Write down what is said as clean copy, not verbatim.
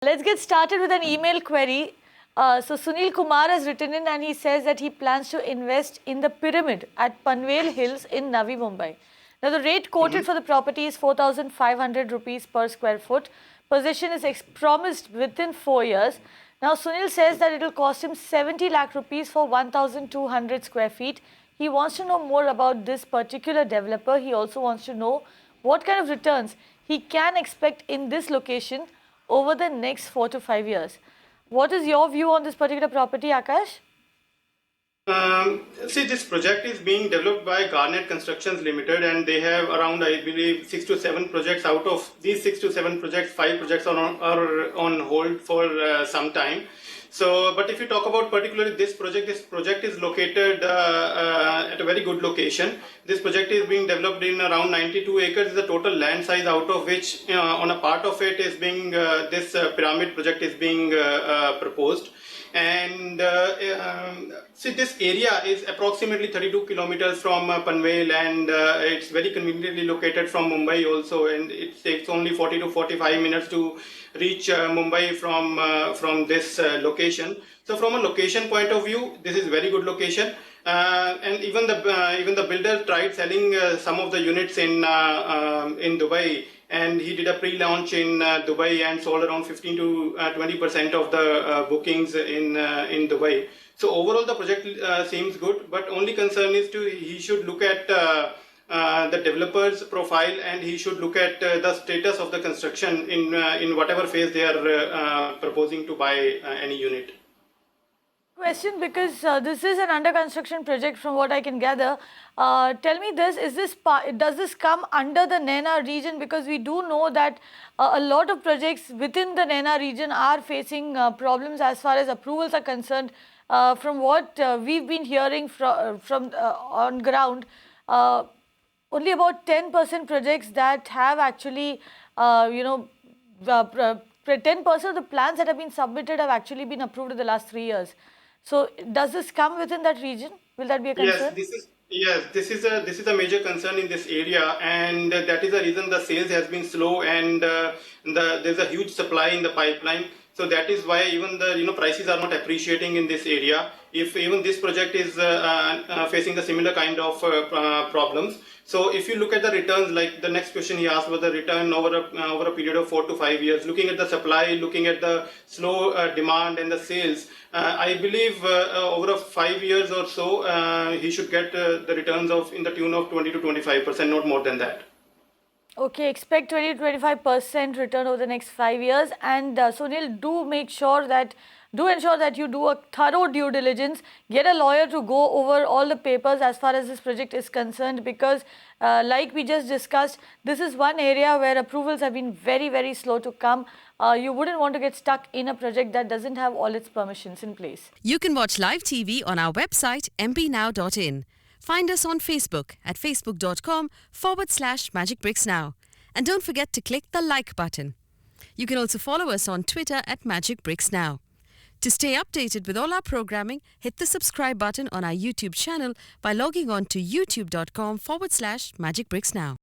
Let's get started with an email query. So Sunil Kumar has written in and he says that he plans to invest in the Pyramid at Panvel Hills in Navi Mumbai. Now the rate quoted for the property is 4,500 rupees per square foot. Possession is promised within 4 years. Now Sunil says that it will cost him 70 lakh rupees for 1,200 square feet. He wants to know more about this particular developer. He also wants to know what kind of returns he can expect in this location over the next 4 to 5 years. What is your view on this particular property, Akash? See, this project is being developed by Garnet Constructions Limited, and they have around, I believe, 6 to 7 projects. Out of these 6 to 7 projects, 5 projects are on hold for some time. So, but if you talk about particularly this project is located at a very good location. This project is being developed in around 92 acres. Is the total land size, out of which on a part of it is being this pyramid project is being proposed. And see, this area is approximately 32 kilometers from Panvel, and it's very conveniently located from Mumbai also, and it takes only 40 to 45 minutes to reach Mumbai from this location. So from a location point of view, this is very good location. And even the builder tried selling some of the units in Dubai, and he did a pre-launch in Dubai and sold around 15 to 20% of the bookings in Dubai. So overall the project seems good, but only concern is he should look at the developer's profile, and he should look at the status of the construction in whatever phase they are proposing to buy any unit. Question, because this is an under construction project from what I can gather. Tell me this, does this come under the NENA region? Because we do know that a lot of projects within the NENA region are facing problems as far as approvals are concerned. From what we've been hearing from on ground, only about 10% projects that have actually, 10% of the plans that have been submitted have actually been approved in the last 3 years. So does this come within that region? Will that be a concern? This is a major concern in this area, and that is the reason the sales has been slow, and there's a huge supply in the pipeline. So that is why even the prices are not appreciating in this area. If even this project is facing the similar kind of problems. So if you look at the returns, like the next question he asked was the return over a period of 4 to 5 years, looking at the supply, looking at the slow demand and the sales, I believe over a 5 years or so, he should get the returns in the tune of 20 to 25%, not more than that. Okay, expect 20 to 25% return over the next 5 years. And Sunil, do ensure that you do a thorough due diligence. Get a lawyer to go over all the papers as far as this project is concerned, because like we just discussed, this is one area where approvals have been very, very slow to come. You wouldn't want to get stuck in a project that doesn't have all its permissions in place. You can watch live TV on our website mpnow.in. Find us on Facebook at facebook.com/magicbricksnow. And don't forget to click the like button. You can also follow us on Twitter at magicbricksnow. To stay updated with all our programming, hit the subscribe button on our YouTube channel by logging on to youtube.com/magicbricksnow.